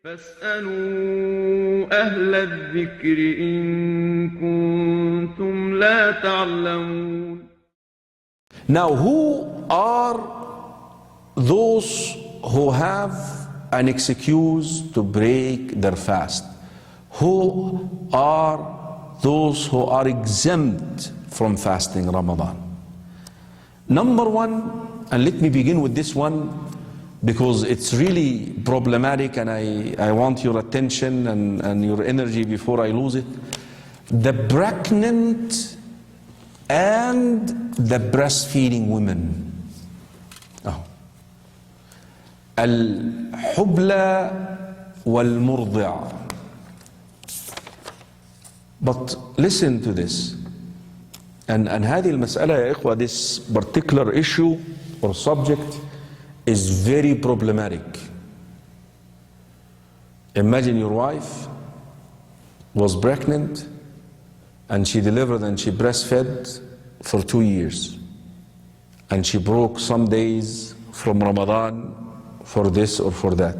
فاسألوا أهل الذكر إن كنتم لا تعلمون. Now, who are those who have an excuse to break their fast? Who are those who are exempt from fasting Ramadan? Number one, and let me begin with this one because it's really problematic and I want your attention and your energy before I lose it. The pregnant and the breastfeeding women. الحبلى والمرضع. But listen to this. And هذه المسألة يا إخوة, this particular issue or subject is very problematic. Imagine your wife was pregnant and she delivered and she breastfed for 2 years. And she broke some days from Ramadan for this or for that.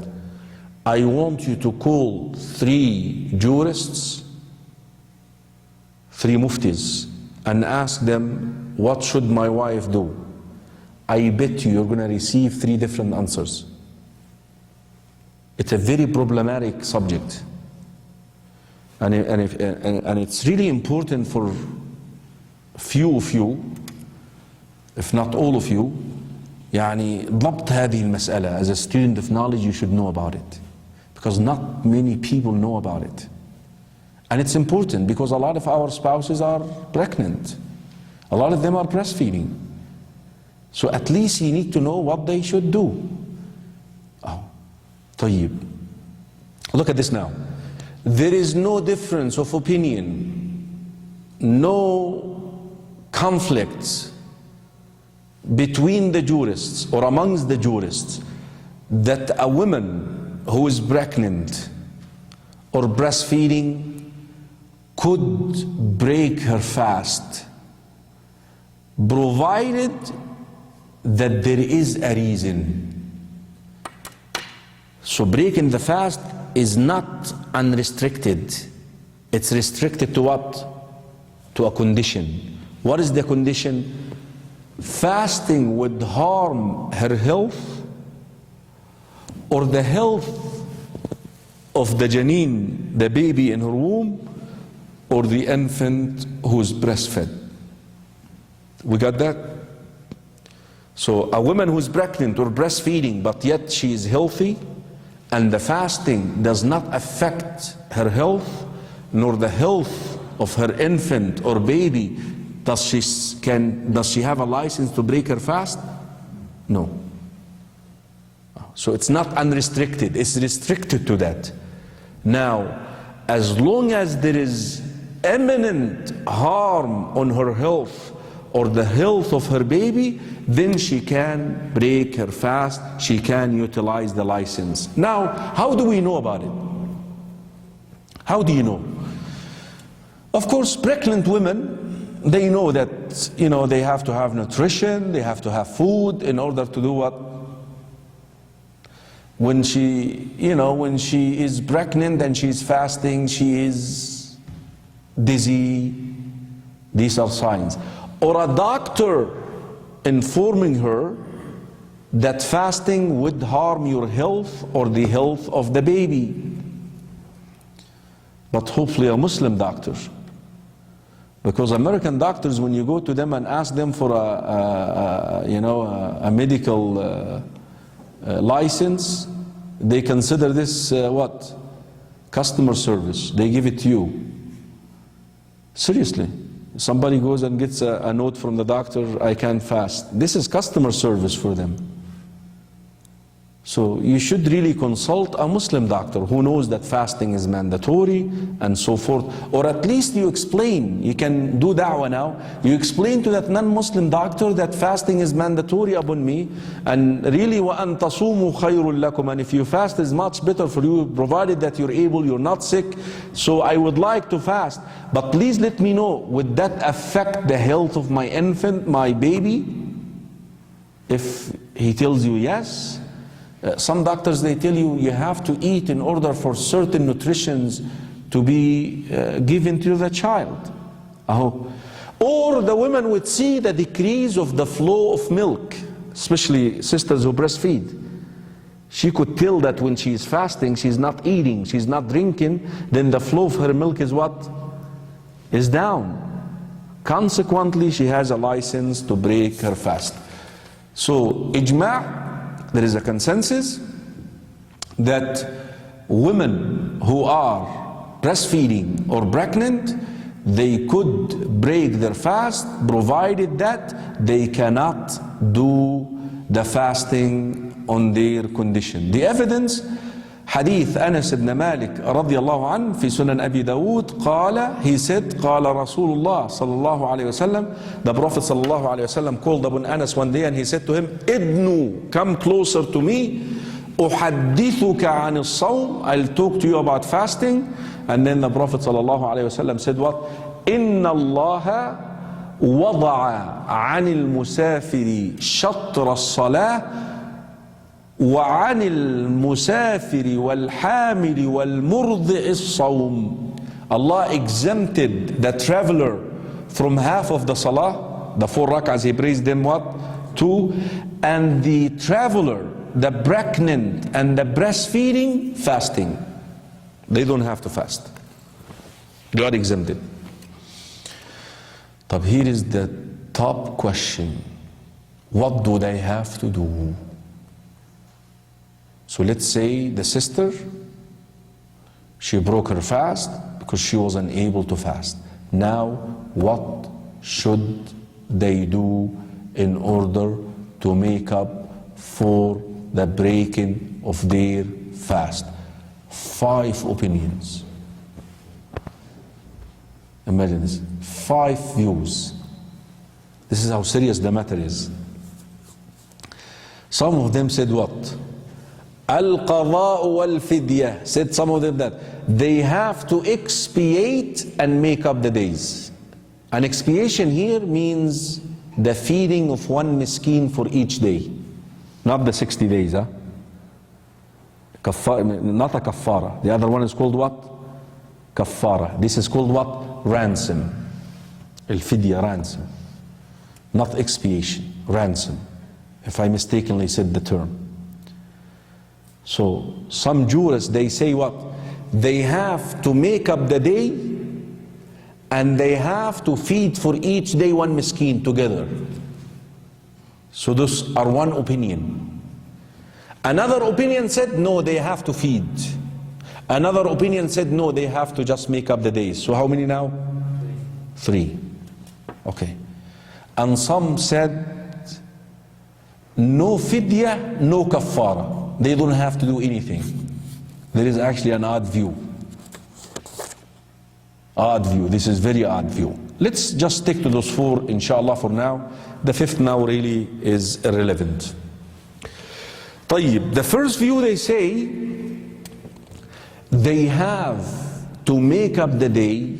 I want you to call 3 jurists, 3 muftis, and ask them, what should my wife do? I bet you're going to receive 3 different answers. It's a very problematic subject. And it's really important for few of you, if not all of you, يعني ضبط هذه المسألة. As a student of knowledge, you should know about it. Because not many people know about it. And it's important because a lot of our spouses are pregnant. A lot of them are breastfeeding. So at least you need to know what they should do. طيب. Look at this now. There is no difference of opinion, no conflicts between the jurists or amongst the jurists that a woman who is pregnant or breastfeeding could break her fast, provided that there is a reason. So breaking the fast is not unrestricted. It's restricted to what? To a condition. What is the condition? Fasting would harm her health or the health of the janeen, the baby in her womb, or the infant who is breastfed. We got that? So a woman who is pregnant or breastfeeding but yet she is healthy and the fasting does not affect her health nor the health of her infant or baby, does she have a license to break her fast? No. So it's not unrestricted, it's restricted to that. Now, as long as there is imminent harm on her health or the health of her baby, then she can break her fast, she can utilize the license. Now, how do we know about it? How do you know? Of course, pregnant women, they know that, they have to have nutrition, they have to have food in order to do what? When she is pregnant and she's fasting, she is dizzy. These are signs. Or a doctor informing her that fasting would harm your health or the health of the baby. But hopefully a Muslim doctor. Because American doctors, when you go to them and ask them for a medical license, they consider this what? Customer service. They give it to you. Seriously. Somebody goes and gets a note from the doctor, I can't fast. This is customer service for them. So you should really consult a Muslim doctor who knows that fasting is mandatory and so forth. Or at least you explain, you can do da'wah now, you explain to that non-Muslim doctor that fasting is mandatory upon me, and really وَأَن تَصُومُوا خَيْرٌ لَكُمْ, and if you fast is much better for you, provided that you're able, you're not sick. So I would like to fast, but please let me know, would that affect the health of my infant, my baby? If he tells you yes, Some doctors, they tell you you have to eat in order for certain nutritions to be given to the child. Or the woman would see the decrease of the flow of milk, especially sisters who breastfeed. She could tell that when she is fasting, she's not eating, she's not drinking, then the flow of her milk is what? Is down. Consequently, she has a license to break her fast. So, ijma', there is a consensus that women who are breastfeeding or pregnant, they could break their fast provided that they cannot do the fasting on their condition. The evidence, حديث أنس بن مالك رضي الله عنه في سنن أبي داود قال, he said, قال رسول الله صلى الله عليه وسلم, the Prophet صلى الله عليه وسلم called upon Anas one day and he said to him, idnu, come closer to me, أحدثك عن الصوم, I'll talk to you about fasting. And then the Prophet صلى الله عليه وسلم said what? إن الله وضع عن المسافر شطر الصلاة وعن المسافر والحامل والمرضع الصوم. Allah exempted the traveler from half of the salah, the 4 rak'ahs he prays them what? 2. And the traveler, the pregnant and the breastfeeding, fasting. They don't have to fast. They are exempted. But here is the top question. What do they have to do? So let's say the sister, she broke her fast because she was unable to fast. Now, what should they do in order to make up for the breaking of their fast? 5 opinions. Imagine this. 5 views. This is how serious the matter is. Some of them said what? Al-qada'u wal-fidyah. Said some of them that they have to expiate and make up the days. An expiation here means the feeding of 1 miskin for each day. Not the 60 days, huh? Not a kaffara. The other one is called what? Kaffara. This is called what? Ransom. Al-fidya, ransom. Not expiation, ransom. If I mistakenly said the term. So some jurists, they say what? They have to make up the day and they have to feed for each day 1 miskin together. So those are one opinion. Another opinion said no, they have to feed. Another opinion said no, they have to just make up the days. So how many now? 3. Okay. And some said no fidya, no kaffara. They don't have to do anything. There is actually an odd view. Odd view. This is very odd view. Let's just stick to those 4, inshallah, for now. The 5th now really is irrelevant. طيب, the first view, they say they have to make up the day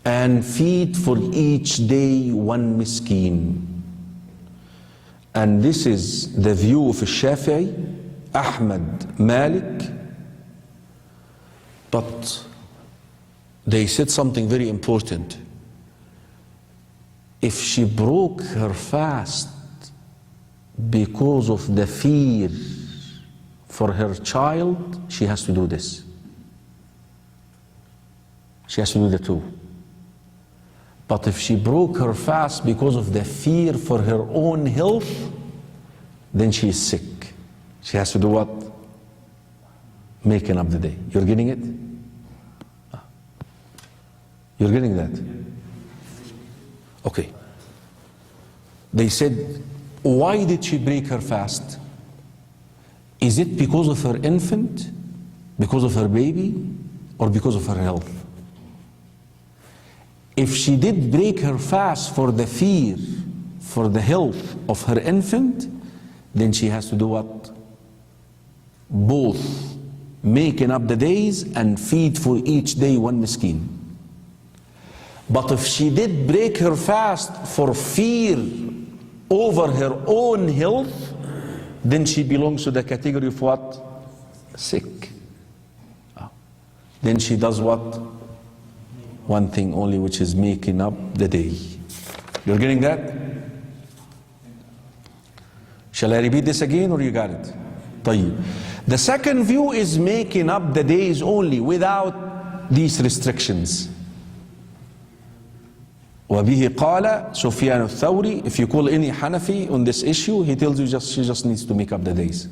and feed for each day 1 miskin. And this is the view of Shafi'i, Ahmad, Malik. But they said something very important. If she broke her fast because of the fear for her child, she has to do this. She has to do the 2. But if she broke her fast because of the fear for her own health, then she is sick. She has to do what? Making up the day. You're getting it? You're getting that? Okay. They said, why did she break her fast? Is it because of her infant? Because of her baby? Or because of her health? If she did break her fast for the fear, for the health of her infant, then she has to do what? Both. Making up the days and feed for each day 1 miskin. But if she did break her fast for fear over her own health, then she belongs to the category of what? Sick. Then she does what? One thing only, which is making up the day. You're getting that? Shall I repeat this again or you got it? طيب. The second view is making up the days only without these restrictions. وبه قال سفيان الثوري. If you call any Hanafi on this issue, he tells you she just needs to make up the days.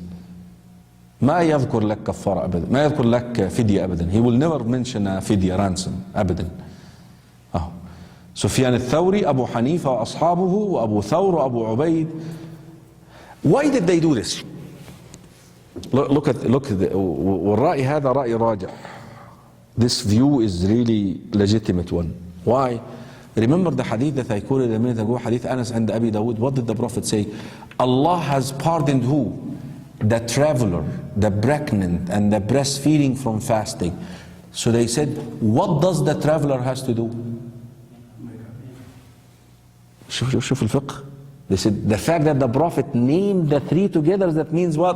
ما يذكر لك كفارة أبدا، ما يذكر لك فدية أبدا. He will never mention a fidya, ransom أبدا. سفيان الثوري، أبو حنيفة وأصحابه وأبو ثور وأبو عبيد. Why did they do this? Look at the, والرأي هذا رأي راجح. This view is really legitimate one. Why? Remember the hadith that I quoted a minute ago, hadith Anas and Abi Dawud. What did the Prophet say? Allah has pardoned who? The traveler, the pregnant, and the breastfeeding from fasting. So they said, what does the traveler has to do? شوف الفقه. They said the fact that the Prophet named the three together, that means what?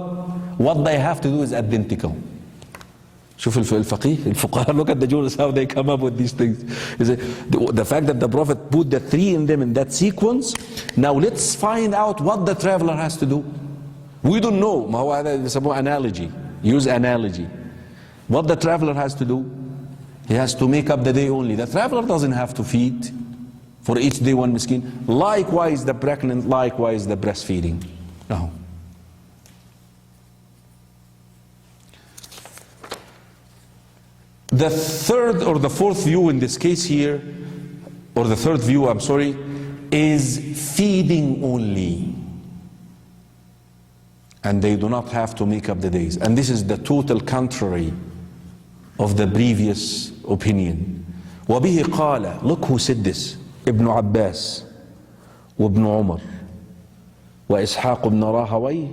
What they have to do is identical. شوف الفقيه, الفقهاء, look at the jurists how they come up with these things. The fact that the Prophet put the three in them in that sequence. Now let's find out what the traveler has to do. We don't know. ما هو هذا يسموه analogy. Use analogy. What the traveler has to do? He has to make up the day only. The traveler doesn't have to feed for each day one miskin. Likewise the pregnant, likewise the breastfeeding. No. The third or the fourth view in this case here, or the third view, I'm sorry, is feeding only. And they do not have to make up the days. And this is the total contrary of the previous opinion. وَبِهِ قَالَ. Look who said this. Ibn Abbas, وابن عمر, وإسحاق بن راهويه,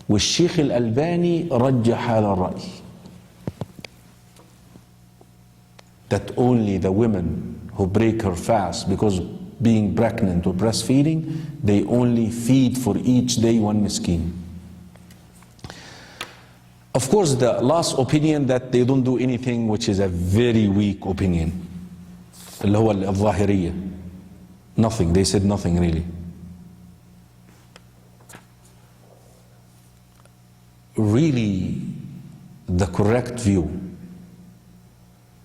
والشيخ الألباني رجح هذا الرأي. That only the women who break her fast because being pregnant or breastfeeding, they only feed for each day one miskin. Of course, the last opinion that they don't do anything, which is a very weak opinion. اللي هو الظاهرية. Nothing, they said nothing really. Really, the correct view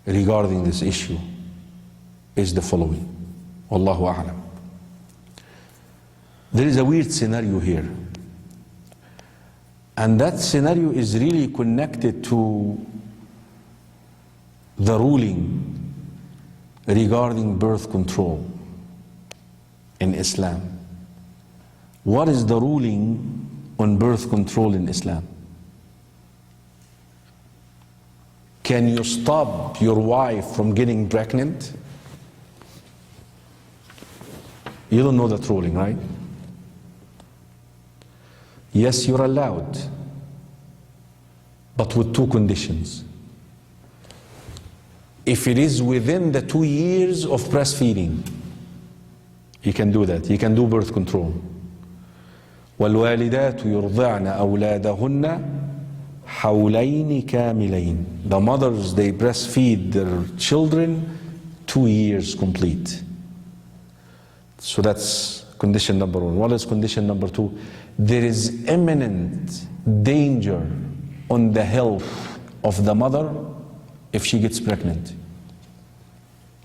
regarding this issue is the following. Wallahu a'lam. There is a weird scenario here. And that scenario is really connected to the ruling regarding birth control in Islam. What is the ruling on birth control in Islam? Can you stop your wife from getting pregnant? You don't know that ruling, right? Yes, you're allowed, but with two conditions. If it is within the 2 years of breastfeeding, you can do that. You can do birth control. وَالْوَالِدَاتُ يُرْضِعْنَ أَوْلَادَهُنَّ حَوْلَيْنِ كَامِلَيْنِ. The mothers, they breastfeed their children 2 years complete. So that's condition number one. What is condition number two? There is imminent danger on the health of the mother if she gets pregnant.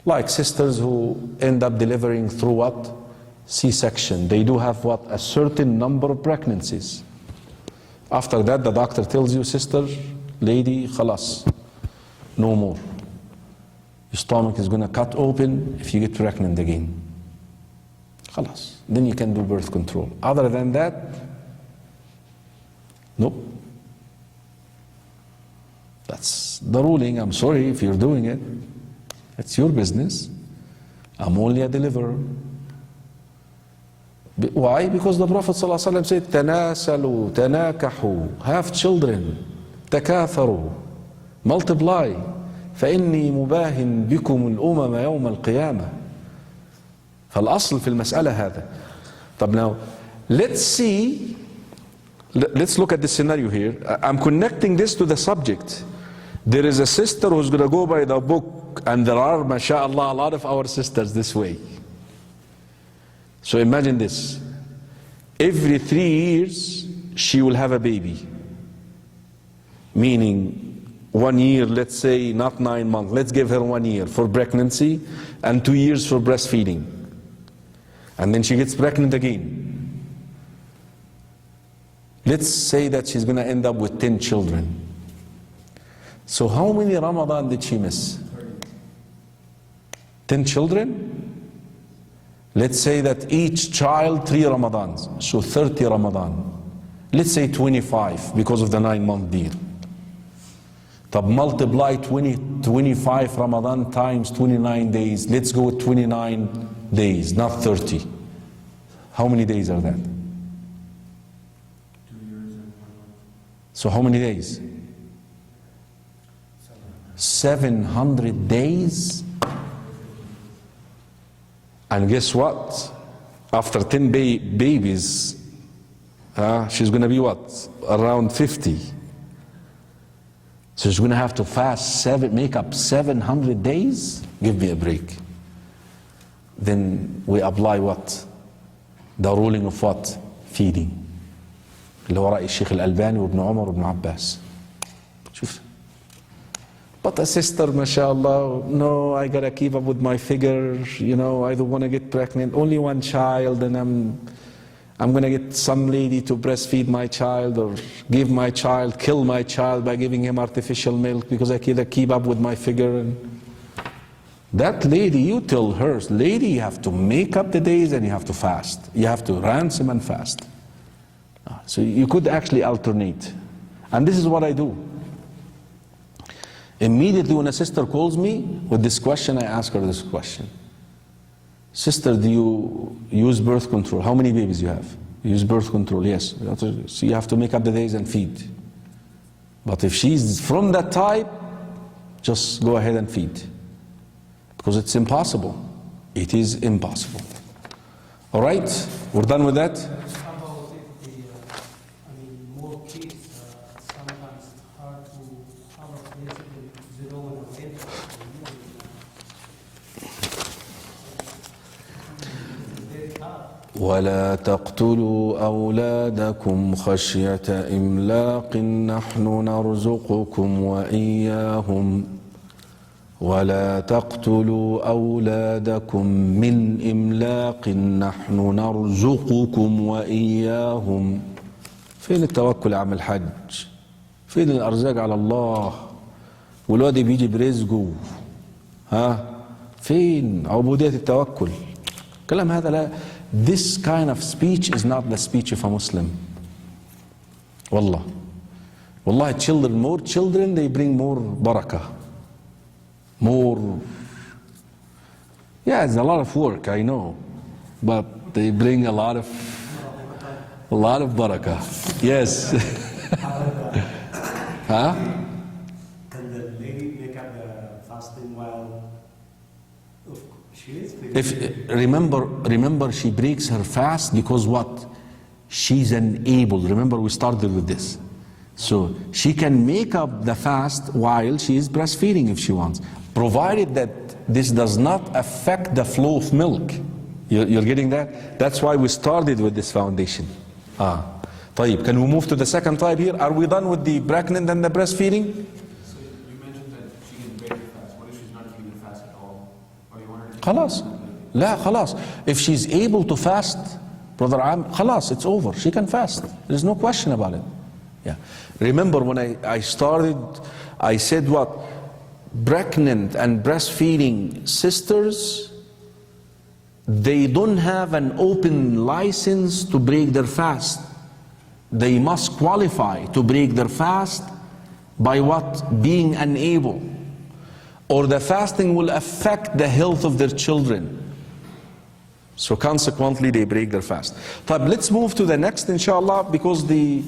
Like sisters who end up delivering through what? C-section. They do have what? A certain number of pregnancies. After that, the doctor tells you, sister, lady, khalas, no more. Your stomach is going to cut open if you get pregnant again. Khalas. Then you can do birth control. Other than that, nope. That's the ruling. I'm sorry if you're doing it. It's your business. I'm only a deliverer. Why? Because the Prophet ﷺ said, تَنَاسَلُوا تَنَاكَحُوا, have children, تَكَاثَرُوا, multiply, فَإِنِّي مُبَاهٍ بِكُمُ الْأُمَمَ يَوْمَ الْقِيَامَةِ. فالأصل في المسألة هذا. طب now, let's see let's look at the scenario here. I'm connecting this to the subject. There is a sister who's going to go by the book, and there are, mashallah, a lot of our sisters this way. So imagine this. Every 3 years, she will have a baby. Meaning, 1 year, let's say, not 9 months. Let's give her 1 year for pregnancy and 2 years for breastfeeding. And then she gets pregnant again. Let's say that she's going to end up with 10 children. So how many Ramadan did she miss? 10 children? Let's say that each child 3 Ramadans, so 30 Ramadan. Let's say 25 because of the 9-month deal. طب multiply 25 Ramadan times 29 days. Let's go with 29 days, not 30. How many days are that? 2 years and 1 month. So how many days? 700 days. And guess what? After 10 babies, she's going to be what? Around 50. So she's going to have to fast make up 700 days? Give me a break. Then we apply what? The ruling of what? Feeding. اللي هو رأي الشيخ الألباني وابن عمر وابن عباس. شوف. But a sister, mashallah, no, I gotta keep up with my figure, I don't want to get pregnant. Only 1 child, and I'm gonna get some lady to breastfeed my child or kill my child by giving him artificial milk because I can't keep up with my figure. And that lady, you tell her, lady, you have to make up the days and you have to fast. You have to ransom and fast. So you could actually alternate. And this is what I do. Immediately when a sister calls me with this question, I ask her this question. Sister, do you use birth control? How many babies you have? You use birth control? Yes. So you have to make up the days and feed. But if she's from that type, just go ahead and feed. Because it's impossible. It is impossible. All right? We're done with that? How about if more kids, sometimes it's hard to have a basically 0 and 8. ولا تقتلوا أولادكم خشية إملاق نحن نرزقكم وإياهم ولا تقتلوا أولادكم من إملاق نحن نرزقكم وإياهم. فين التوكل يا عم الحج؟ فين الأرزاق على الله؟ والواد بيجي برزقه. فين عبودية التوكل؟ كلام هذا لا. This kind of speech is not the speech of a Muslim. Wallah. Wallahi, more children, they bring more barakah. More. Yeah, it's a lot of work, I know. But they bring a lot of barakah. Yes. Huh? Can the lady make up the fasting while she is? Remember, she breaks her fast because what? She's enabled. Remember, we started with this. So she can make up the fast while she is breastfeeding if she wants, provided that this does not affect the flow of milk. You're getting that? That's why we started with this foundation. طيب, can we move to the second type here? Are we done with the pregnant and the breastfeeding? So you mentioned that she can break her fast. What if she's not keeping the fast at all? Or you want her to خلاص. لا خلاص. If she's able to fast, Brother Am, خلاص, it's over. She can fast. There's no question about it. Yeah. Remember when I started, I said what? Pregnant and breastfeeding sisters, they don't have an open license to break their fast. They must qualify to break their fast by what? Being unable. Or the fasting will affect the health of their children. So consequently, they break their fast. But let's move to the next, inshallah, because the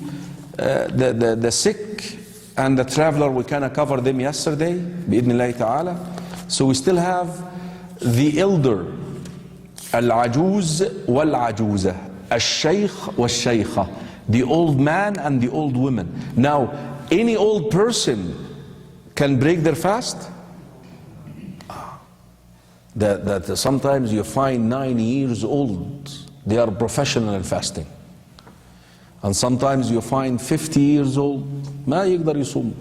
sick and the traveler, we kind of covered them yesterday, bi'idhnillahi ta'ala. So we still have the elder, al-ajuz wal-ajuza, al-shaykh wal-shaykha. the old man and the old woman. Now, any old person can break their fast? That sometimes you find 9 years old, they are professional in fasting. And sometimes you find 50 years old, ما يقدر يصوم.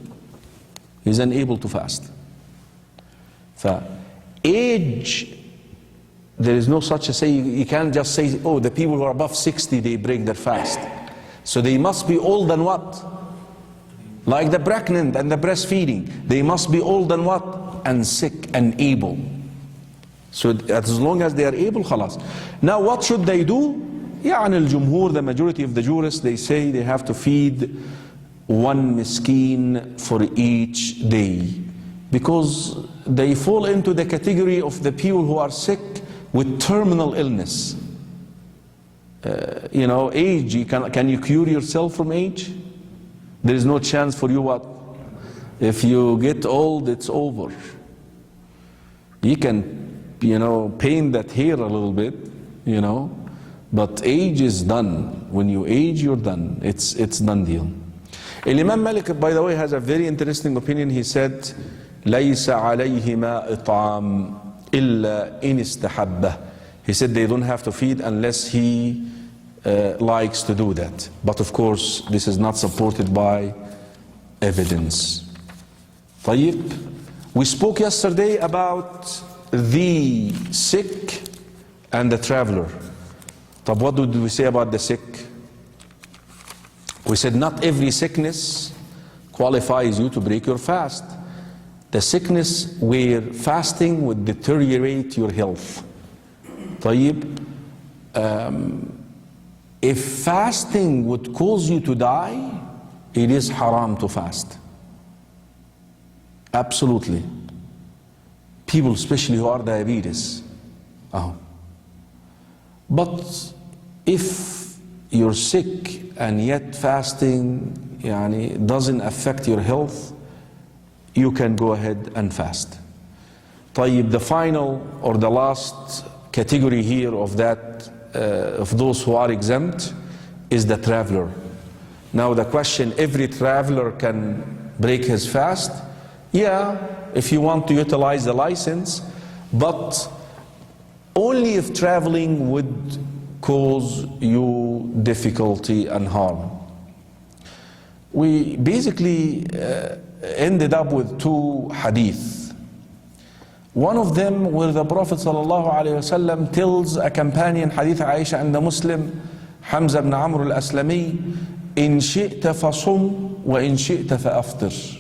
He's unable to fast. Age, there is no such a say. You can't just say, oh, the people who are above 60, they break their fast. So they must be old and what? Like the pregnant and the breastfeeding. They must be old and what? And sick and able. So as long as they are able, khalas. Now what should they do? يعني الجمهور, the majority of the jurists, they say they have to feed 1 miskin for each day. Because they fall into the category of the people who are sick with terminal illness. You know, age, can you cure yourself from age? There is no chance for you what? If you get old, it's over. You can, you know, paint that hair a little bit, you know, but age is done. When you age, you're done. It's done deal. Imam Malik, by the way, has a very interesting opinion. He said, لَيْسَ عَلَيْهِمَا إِطْعَامٌ إِلَّا إِنِ اسْتَحَبَّهُ. He said they don't have to feed unless he likes to do that. But of course, this is not supported by evidence. طيب. We spoke yesterday about the sick and the traveler. طب what did we say about the sick? We said not every sickness qualifies you to break your fast. The sickness where fasting would deteriorate your health. طيب. If fasting would cause you to die, it is haram to fast. Absolutely. People especially who are diabetes. But if you're sick and yet fasting doesn't affect your health, you can go ahead and fast. طيب, the final or the last category here of that, of those who are exempt, is the traveler. Now the question, every traveler can break his fast? Yeah, if you want to utilize the license, but only if traveling would cause you difficulty and harm. We basically ended up with 2 hadith. One of them where the Prophet ﷺ tells a companion, hadith Aisha and the Muslim, Hamza ibn Amr al-Aslami, إن شئت فصم وإن شئت فأفطر.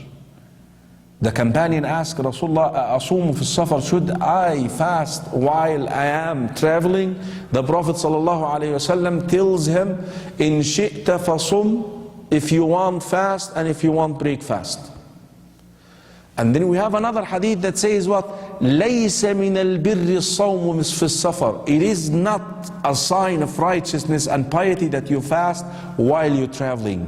The companion asked Rasulullah, أصوم في السفر, should I fast while I am traveling? The Prophet ﷺ tells him, إن شئت فصم, if you want fast and if you want break fast. And then we have another hadith that says what? ليس من البر الصوم في السفر. It is not a sign of righteousness and piety that you fast while you're traveling.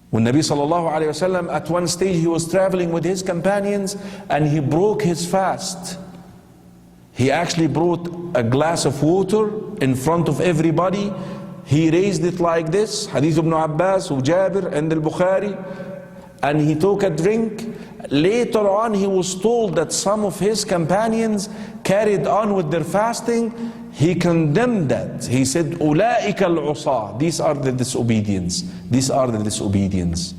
When Nabi sallallahu alayhi wasallam at one stage he was traveling with his companions and he broke his fast. He actually brought a glass of water in front of everybody. He raised it like this, Hadith ibn Abbas, Jabir and al-Bukhari, and he took a drink. Later on he was told that some of his companions carried on with their fasting. He condemned that. He said, أُولَٰئِكَ الْعُصَىٰ, these are the disobedience. These are the disobedience.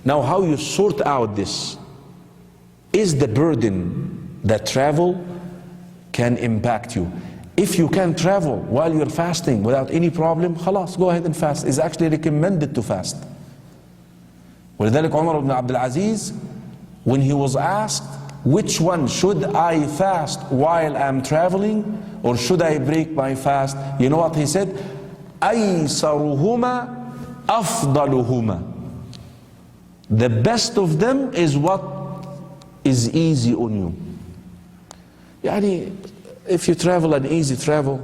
Now how you sort out this is the burden that travel can impact you. If you can travel while you're fasting without any problem, خلاص, go ahead and fast. It's actually recommended to fast. ولذلك عمر ibn Abdul Aziz, when he was asked, which one should I fast while I'm traveling or should I break my fast? You know what he said? أَيْسَرُهُمَا أَفْضَلُهُمَا. The best of them is what is easy on you. يعني, if you travel an easy travel,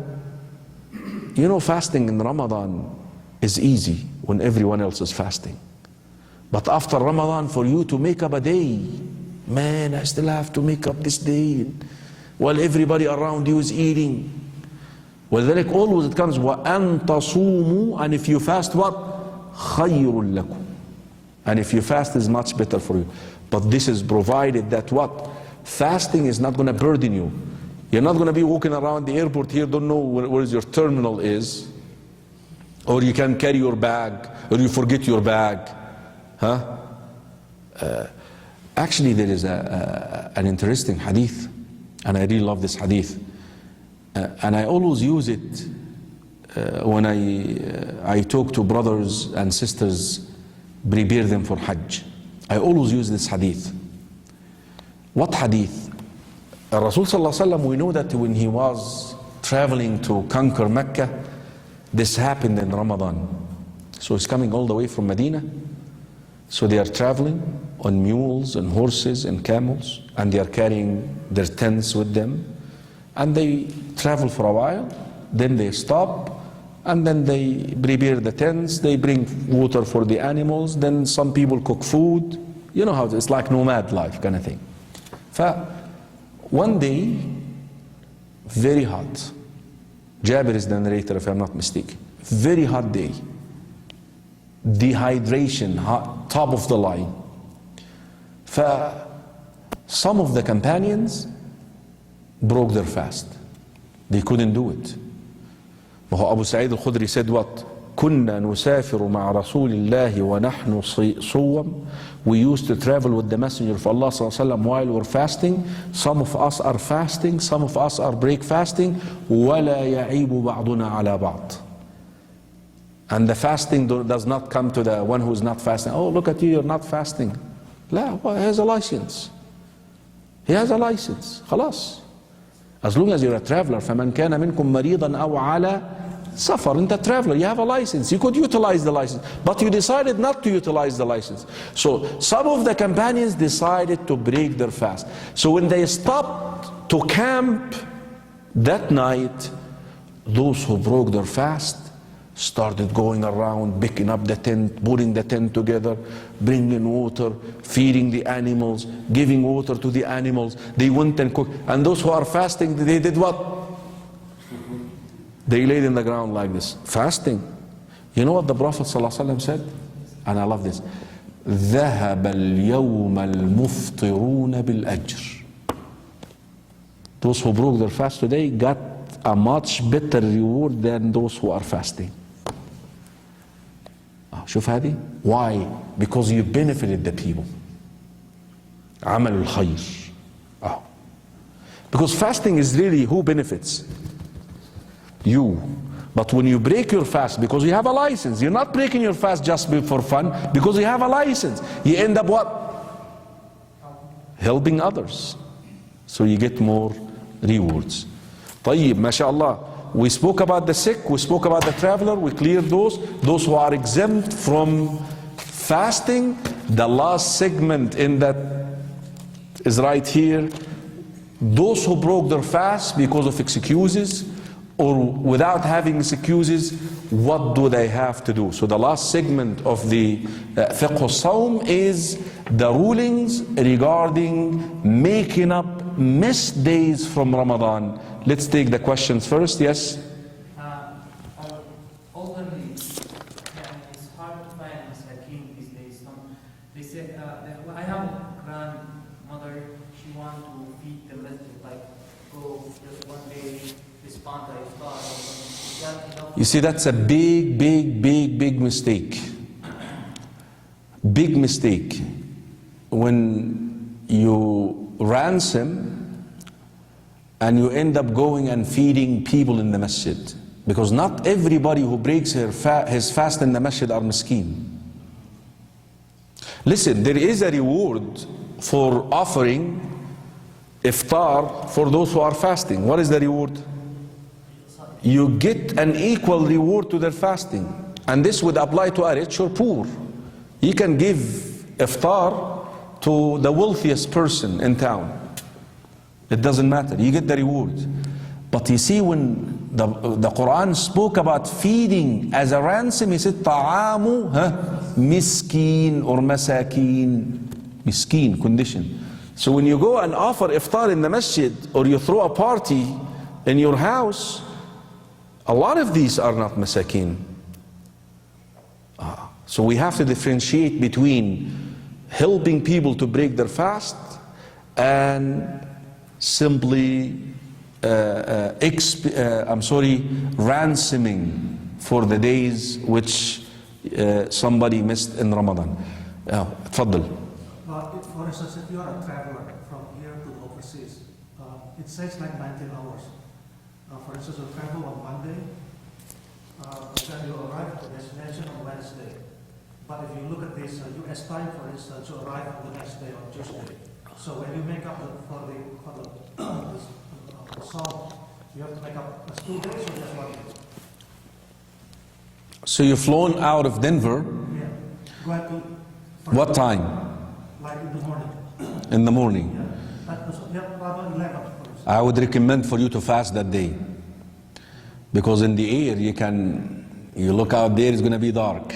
you know, fasting in Ramadan is easy when everyone else is fasting. But after Ramadan, for you to make up a day, man, I still have to make up this day while everybody around you is eating. وذلك always it comes وأن تصوموا, and if you fast what? خير لكم. And if you fast is much better for you. But this is provided that what? Fasting is not going to burden you. You're not going to be walking around the airport here, don't know where your terminal is. Or you can carry your bag, or you forget your bag. Huh? Actually, there is an interesting hadith, and I really love this hadith. And I always use it when I talk to brothers and sisters, prepare them for Hajj. I always use this hadith. What hadith? Rasul Sallallahu Alaihi Wasallam, we know that when he was traveling to conquer Mecca, this happened in Ramadan. So he's coming all the way from Medina. So they are traveling on mules and horses and camels, and they are carrying their tents with them. And they travel for a while, then they stop, and then they prepare the tents, they bring water for the animals, then some people cook food. You know how it's like nomad life kind of thing. One day, very hot. Jabir is the narrator, if I'm not mistaken. Very hot day. Dehydration, hot, top of the line. Some of the companions broke their fast. They couldn't do it. Abu Sa'id al-Khudri said what? كنا نسافر مع رسول الله ونحن صوم. We used to travel with the Messenger of Allah صلى الله عليه وسلم while we're fasting. Some of us are fasting, some of us are break fasting. ولا يعيب بعضنا على بعض. And the fasting does not come to the one who is not fasting. Oh, look at you, you're not fasting. لا, well, he has a license. He has a license. خلاص. As long as you're a traveler, فمن كان منكم مريضا أو على سفر. أنت traveler, you have a license. You could utilize the license, but you decided not to utilize the license. So some of the companions decided to break their fast. So when they stopped to camp that night, those who broke their fast started going around, picking up the tent, putting the tent together, bringing water, feeding the animals, giving water to the animals. They went and cooked. And those who are fasting, they did what? They laid in the ground like this, fasting. You know what the Prophet ﷺ said? And I love this. ذهب اليوم المفطرون بالأجر. Those who broke their fast today got a much better reward than those who are fasting. شوف هذه. Why? Because you benefited the people. عمل الخير. Because fasting is really who benefits? You. But when you break your fast, because you have a license, you're not breaking your fast just for fun, because you have a license, you end up what? Helping others. So you get more rewards. طيب, mashallah. We spoke about the sick, we spoke about the traveler, we cleared those who are exempt from fasting. The last segment in that is right here. Those who broke their fast because of excuses or without having excuses, what do they have to do? So the last segment of the Fiqh al-Sawm is the rulings regarding making up missed days from Ramadan. Let's take the questions first. Yes? Elderly, it's hard to find masakin these days. They say, I have a grandmother, she wants to feed the masjid, like go just one day, respond to iftar. You see, that's a big mistake. Big mistake. When you ransom and you end up going and feeding people in the masjid. Because not everybody who breaks his fast in the masjid are miskeen. Listen, there is a reward for offering iftar for those who are fasting. What is the reward? You get an equal reward to their fasting. And this would apply to a rich or poor. You can give iftar to the wealthiest person in town. It doesn't matter, you get the reward. But you see, when the Quran spoke about feeding as a ransom, he said ta'amu miskin or masakin. Miskin, condition. So when you go and offer iftar in the masjid, or you throw a party in your house, A lot of these are not masakin. So we have to differentiate between helping people to break their fast and simply ransoming for the days which somebody missed in Ramadan. تفضل. For instance, if you are a traveler from here to overseas, it says like 19 hours. For instance, you travel on Monday, then you arrive at the destination on Wednesday. But if you look at this US time, for instance, you arrive on the next day on Tuesday. So when you make up for the salt, you have to make up 2 days or just 1 day? So you've flown out of Denver. Yeah. Go ahead to, What time? like in the morning. In the morning. Yeah. About 11, for instance. I would recommend for you to fast that day. Because in the air you look out there, it's going to be dark.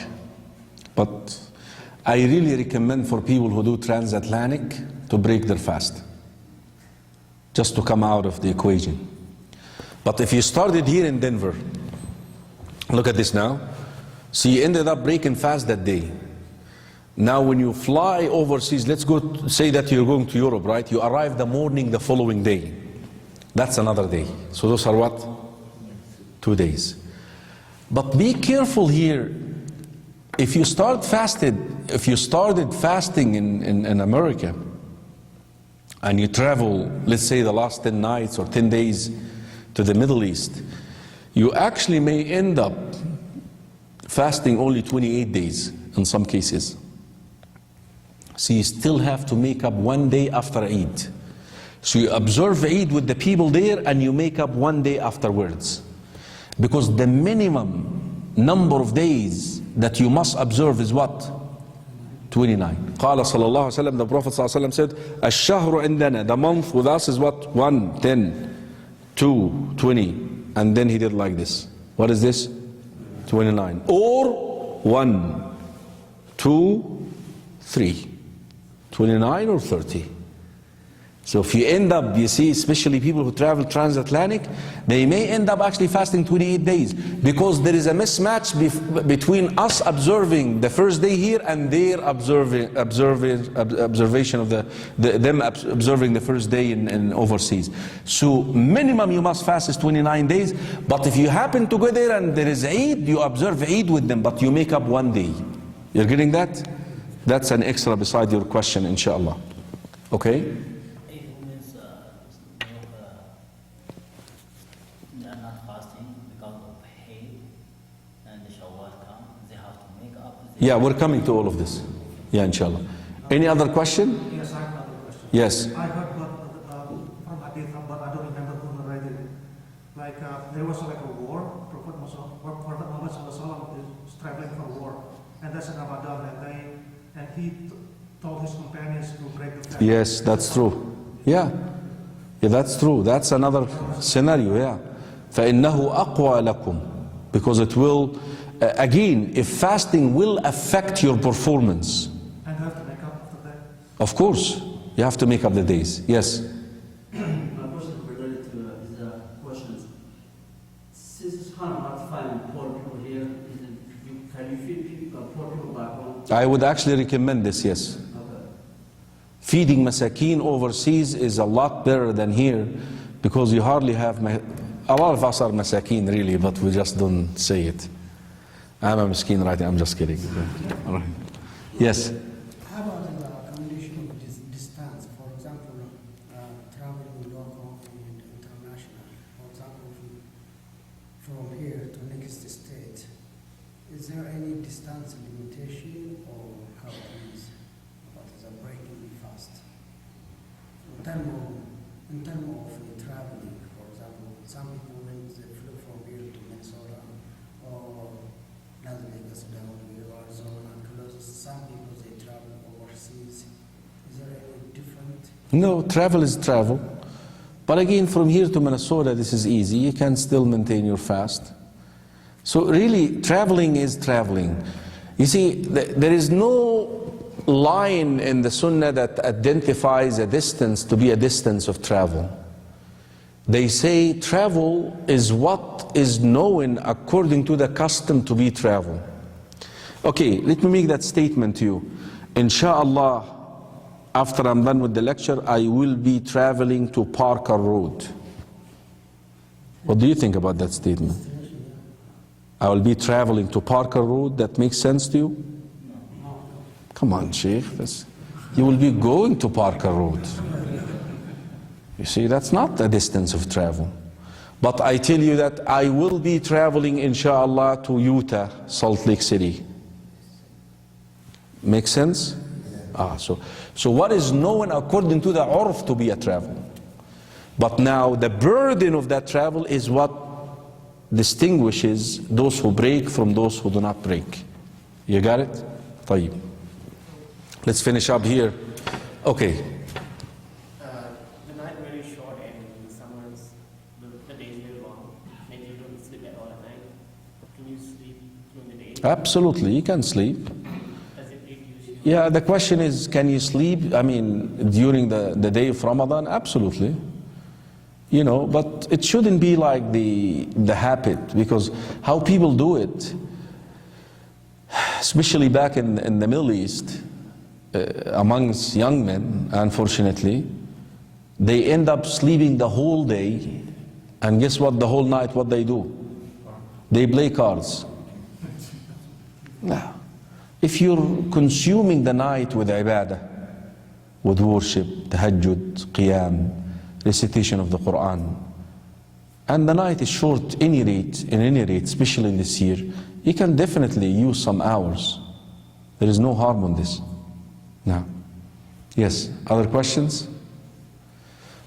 But I really recommend for people who do transatlantic to break their fast. Just to come out of the equation. But if you started here in Denver, look at this now. So you ended up breaking fast that day. Now when you fly overseas, let's go say that you're going to Europe, right? You arrive the morning the following day. That's another day. So those are what? 2 days. But be careful here. If you started fasting in America, and you travel, let's say the last 10 nights or 10 days to the Middle East, you actually may end up fasting only 28 days in some cases. So you still have to make up 1 day after Eid. So you observe Eid with the people there and you make up 1 day afterwards. Because the minimum number of days that you must observe is what? 29. قال صلى الله عليه وسلم, the Prophet صلى الله عليه وسلم said, الشهر عندنا, the month with us is what? 1, 10, 2, 20. And then he did like this. What is this? 29. Or 1, 2, 3. 29 or 30. So if you end up, you see, especially people who travel transatlantic, they may end up actually fasting 28 days because there is a mismatch between us observing the first day here and their observation of them observing the first day in overseas. So minimum you must fast is 29 days, but if you happen to go there and there is Eid, you observe Eid with them, but you make up 1 day. You're getting that? That's an extra beside your question, inshallah. Okay? Yeah, we're coming to all of this. Yeah, inshallah. Any other question? Yes, I have another question. Yes. I heard from Hadith, but I don't remember who narrated it. Like there was like a war. Prophet Muhammad is traveling for war, and that's in Ramadan, and he told his companions to break the fast. Yes, that's true. Yeah, that's true. That's another scenario. Yeah. فإنه أقوى لكم, because it will. Again, if fasting will affect your performance. And you have to make up for that? Of course, you have to make up the days. Yes? My question related to these questions. Since it's kind of hard to find poor people here, can you feed poor people back home? I would actually recommend this, yes. Okay. Feeding masakin overseas is a lot better than here because you hardly have. A lot of us are masakin really, but we just don't say it. I'm a miskin, right? I'm just kidding. All right. Yes? How about the condition of distance? For example, traveling local and international. For example, from here to next state. Is there any distance limitation or how it is? What is a breaking fast? In terms of traveling, for example, some people when they flew from here to Minnesota or Las Vegas down here, Arizona, close. Some people they travel overseas. Is there any different? No, travel is travel. But again, from here to Minnesota, this is easy. You can still maintain your fast. So really, traveling is traveling. You see, there is no line in the Sunnah that identifies a distance to be a distance of travel. They say travel is what is known according to the custom to be travel. Okay, let me make that statement to you. Inshallah, after I'm done with the lecture, I will be traveling to Parker Road. What do you think about that statement? I will be traveling to Parker Road. That makes sense to you? Come on, Sheikh. You will be going to Parker Road. You see, that's not a distance of travel. But I tell you that I will be traveling, inshallah, to Utah, Salt Lake City. Make sense? So what is known according to the urf to be a travel. But now the burden of that travel is what distinguishes those who break from those who do not break. You got it? طيب. Let's finish up here. Okay. The night very short and in the summers the day is very long. Maybe you don't sleep at all at night. Can you sleep during the day? Absolutely, you can sleep. Yeah, the question is, can you sleep? I mean, during the day of Ramadan? Absolutely. You know, but it shouldn't be like the habit, because how people do it, especially back in the Middle East, amongst young men, unfortunately, they end up sleeping the whole day, and guess what, the whole night what they do? They play cards. Now, if you're consuming the night with ibadah, with worship, tahajjud, qiyam, recitation of the Quran, and the night is short in any rate, especially in this year, you can definitely use some hours. There is no harm on this. Now, yes, other questions?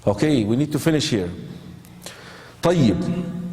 Okay, we need to finish here. طيب.